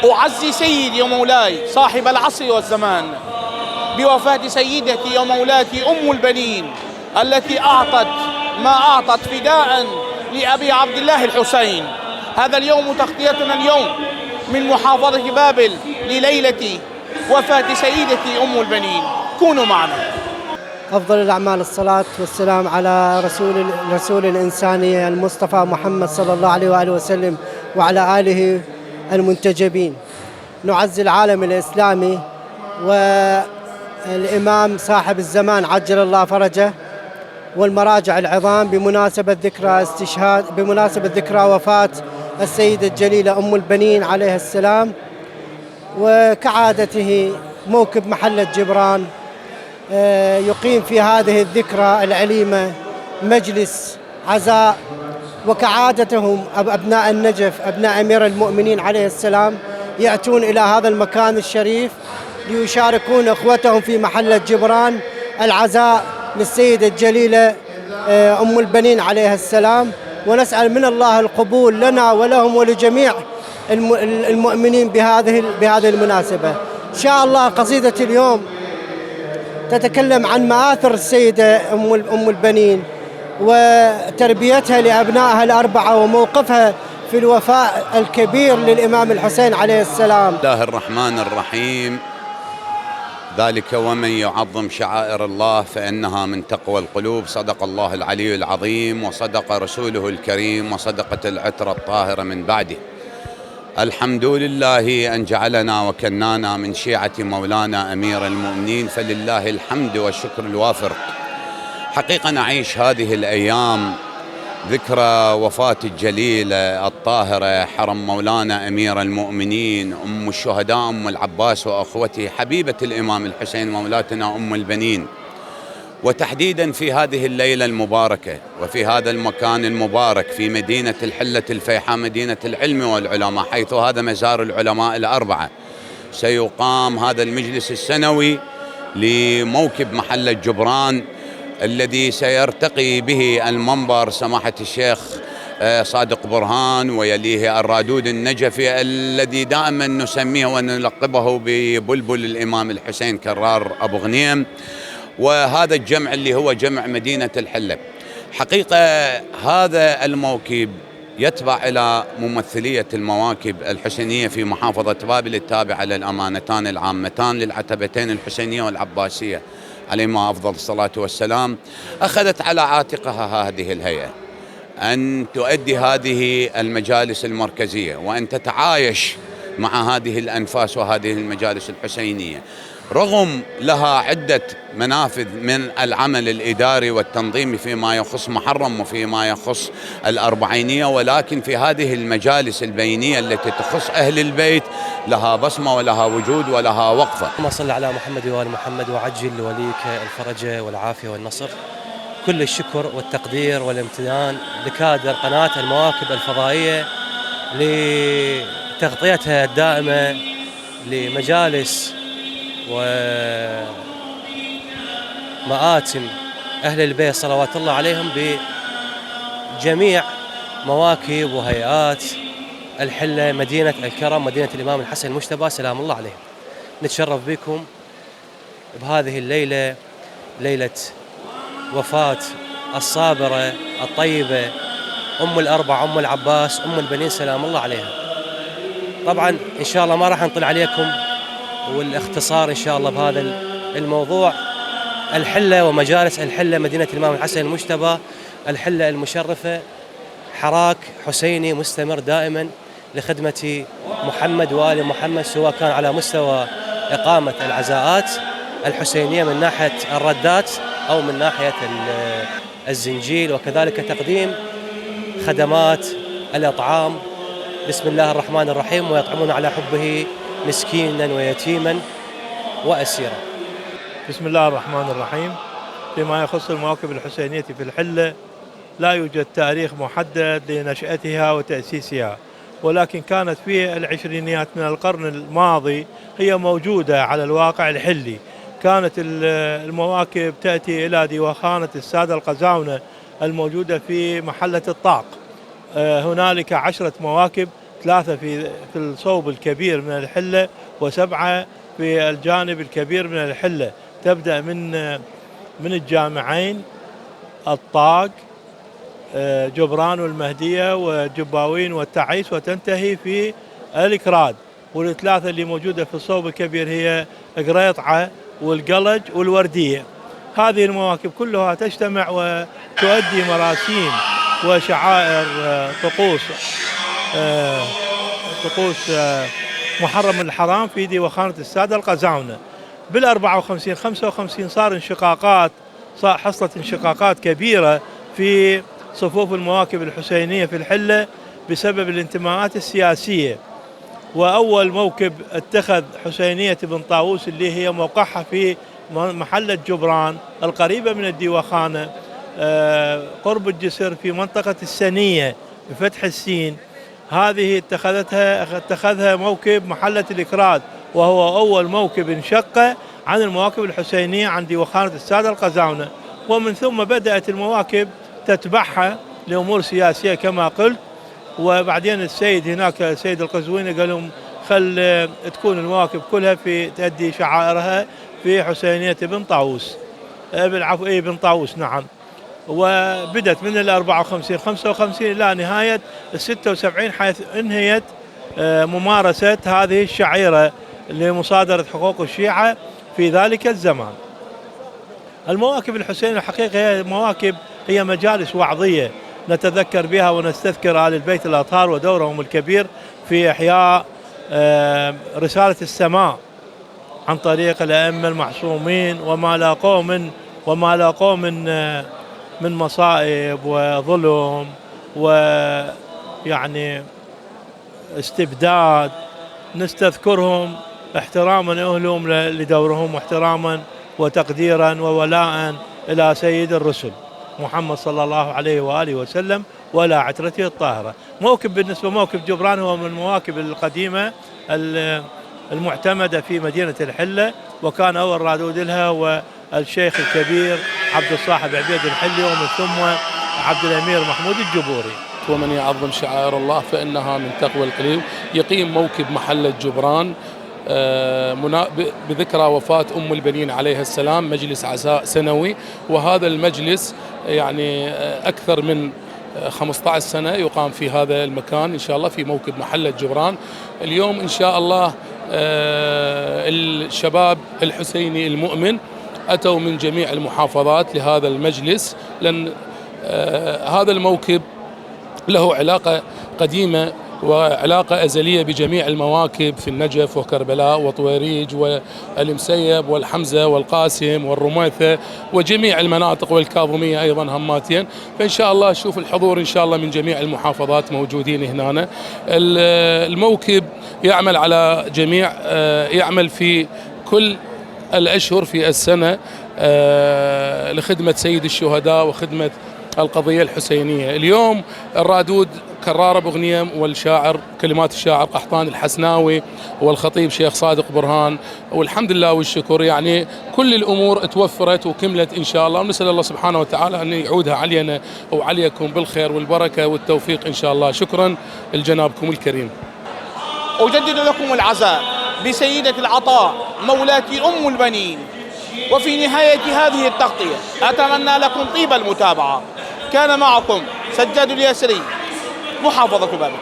أعزي سيدي ومولاي صاحب العصر والزمان بوفاة سيدتي ومولاتي أم البنين التي أعطت ما أعطت فداء لأبي عبد الله الحسين. هذا اليوم تغطيتنا اليوم من محافظة بابل لليلة وفاة سيدتي أم البنين. كونوا معنا. أفضل الأعمال الصلاة والسلام على رسول الإنسانية المصطفى محمد صلى الله عليه وآله وسلم وعلى آله المنتجبين. نعزي العالم الإسلامي والإمام صاحب الزمان عجل الله فرجه والمراجع العظام بمناسبة ذكرى وفاة السيدة الجليلة أم البنين عليه السلام. وكعادته موكب محلة جبران يقيم في هذه الذكرى العليمة مجلس عزاء، وكعادتهم أبناء النجف أبناء أمير المؤمنين عليه السلام يأتون إلى هذا المكان الشريف ليشاركون أخوتهم في محلة جبران العزاء للسيدة الجليلة أم البنين عليه السلام. ونسأل من الله القبول لنا ولهم ولجميع المؤمنين بهذه المناسبة. إن شاء الله قصيدة اليوم تتكلم عن مآثر السيدة أم البنين وتربيتها لأبنائها الأربعة وموقفها في الوفاء الكبير للإمام الحسين عليه السلام. بسم الله الرحمن الرحيم. ذلك ومن يعظم شعائر الله فإنها من تقوى القلوب. صدق الله العلي العظيم وصدق رسوله الكريم وصدقت العترة الطاهرة من بعده. الحمد لله أن جعلنا وكنانا من شيعة مولانا أمير المؤمنين، فلله الحمد والشكر الوافر. حقيقة نعيش هذه الأيام ذكرى وفاة الجليلة الطاهرة حرم مولانا أمير المؤمنين أم الشهداء أم العباس وأخوته حبيبة الإمام الحسين مولاتنا أم البنين، وتحديدا في هذه الليلة المباركة وفي هذا المكان المبارك في مدينة الحلة الفيحاء مدينة العلم والعلماء، حيث هذا مزار العلماء الأربعة. سيقام هذا المجلس السنوي لموكب محلة جبران الذي سيرتقي به المنبر سماحة الشيخ صادق برهان ويليه الرادود النجفي الذي دائما نسميه ونلقبه ببلبل الإمام الحسين كرار أبو غنيم، وهذا الجمع اللي هو جمع مدينة الحلة. حقيقة هذا الموكب يتبع إلى ممثلية المواكب الحسينية في محافظة بابل التابعة للأمانتان العامتان للعتبتين الحسينية والعباسية عليهما أفضل الصلاة والسلام. أخذت على عاتقها هذه الهيئة أن تؤدي هذه المجالس المركزية وأن تتعايش مع هذه الأنفاس وهذه المجالس الحسينية، رغم لها عدة منافذ من العمل الإداري والتنظيمي فيما يخص محرم وفيما يخص الأربعينية، ولكن في هذه المجالس البينية التي تخص أهل البيت لها بصمة ولها وجود ولها وقفة. اللهم صل على محمد وآل محمد وعجل لوليك الفرج والعافية والنصر. كل الشكر والتقدير والامتنان لكادر قناة المواكب الفضائية لتغطيتها الدائمة لمجالس ومآتم أهل البيت صلوات الله عليهم بجميع مواكب وهيئات الحلة مدينة الكرم مدينة الإمام الحسن المجتبى سلام الله عليه. نتشرف بكم بهذه الليلة، ليلة وفاة الصابرة الطيبة أم الأربعة أم العباس أم البنين سلام الله عليها. طبعا إن شاء الله ما راح نطلع عليكم والاختصار إن شاء الله بهذا الموضوع. الحلة ومجالس الحلة مدينة الإمام الحسن المجتبى، الحلة المشرفة، حراك حسيني مستمر دائما لخدمة محمد وآل محمد، سواء كان على مستوى إقامة العزاءات الحسينية من ناحية الردات أو من ناحية الزنجيل، وكذلك تقديم خدمات الأطعام بسم الله الرحمن الرحيم، ويطعمون على حبه مسكينا ويتيما وأسيرا. بسم الله الرحمن الرحيم. فيما يخص المواكب الحسينية في الحلة لا يوجد تاريخ محدد لنشأتها وتأسيسها، ولكن كانت في العشرينيات من القرن الماضي هي موجودة على الواقع الحلي. كانت المواكب تأتي إلى ديوخانة السادة القزاونة الموجودة في محلة الطاق. هنالك 10 مواكب 3 في الصوب الكبير من الحلة و7 في الجانب الكبير من الحلة، تبدأ من الجامعين الطاق جبران والمهدية وجباوين والتعيس، وتنتهي في الإكراد. والثلاثة اللي موجودة في الصوب الكبير هي قريطعة والقلج والوردية. هذه المواكب كلها تجتمع وتؤدي مراسيم وشعائر طقوس محرم الحرام في ديوخانة السادة القزاونة. بال54 55 حصلت انشقاقات كبيرة في صفوف المواكب الحسينية في الحلة بسبب الانتماءات السياسية. وأول موكب اتخذ حسينية بن طاووس اللي هي موقعها في محلة جبران القريبة من الديوخانة قرب الجسر في منطقة السنية بفتح السين. هذه اتخذها موكب محلة الإكراد، وهو أول موكب انشق عن المواكب الحسينية عن ديوخانة السادة القزاونة. ومن ثم بدأت المواكب تتبعها لأمور سياسية كما قلت. وبعدين السيد هناك السيد القزويني قال لهم خل تكون المواكب كلها في تؤدي شعائرها في حسينية بن طاووس، بالعفو بن طاووس نعم. وبدت من 54 55 إلى نهاية 76 حيث انهيت ممارسة هذه الشعيرة لمصادرة حقوق الشيعة في ذلك الزمان. المواكب الحسينية الحقيقة هي مجالس وعظية نتذكر بها ونستذكر آل البيت الأطهار ودورهم الكبير في إحياء رسالة السماء عن طريق الأئمة المعصومين وما لاقوه من مصائب وظلم ويعني استبداد. نستذكرهم احتراما لهم لدورهم، واحتراما وتقديرا وولاء إلى سيد الرسل محمد صلى الله عليه وآله وسلم وإلى عترته الطاهرة. بالنسبة موكب جبران هو من المواكب القديمة المعتمدة في مدينة الحلة، وكان أول رادود لها هو الشيخ الكبير عبد الصاحب عبيد الحلي، ومن ثم عبد الأمير محمود الجبوري. ومن يعظم شعائر الله فإنها من تقوى القلوب. يقيم موكب محلة جبران بذكرى وفاة أم البنين عليها السلام مجلس عزاء سنوي، وهذا المجلس يعني أكثر من 15 سنة يقام في هذا المكان إن شاء الله في موكب محلة جبران. اليوم إن شاء الله الشباب الحسيني المؤمن أتوا من جميع المحافظات لهذا المجلس، لأن هذا الموكب له علاقة قديمة وعلاقة أزلية بجميع المواكب في النجف وكربلاء وطويريج والمسيب والحمزة والقاسم والرميثة وجميع المناطق والكاظمية أيضا هماتين. فإن شاء الله شوف الحضور إن شاء الله من جميع المحافظات موجودين هنا. الموكب يعمل على يعمل في كل الأشهر في السنة لخدمة سيد الشهداء وخدمة القضية الحسينية. اليوم الرادود كرار بغنيم والشاعر كلمات الشاعر قحطان الحسناوي والخطيب شيخ صادق برهان، والحمد لله والشكر يعني كل الأمور توفرت وكملت إن شاء الله، ونسأل الله سبحانه وتعالى أن يعودها علينا وعليكم بالخير والبركة والتوفيق إن شاء الله. شكرا لجنابكم الكريم. أجدد لكم العزاء بسيدة العطاء مولاتي أم البنين. وفي نهاية هذه التغطية أتمنى لكم طيب المتابعة. كان معكم سجاد الياسري، محافظة بابل.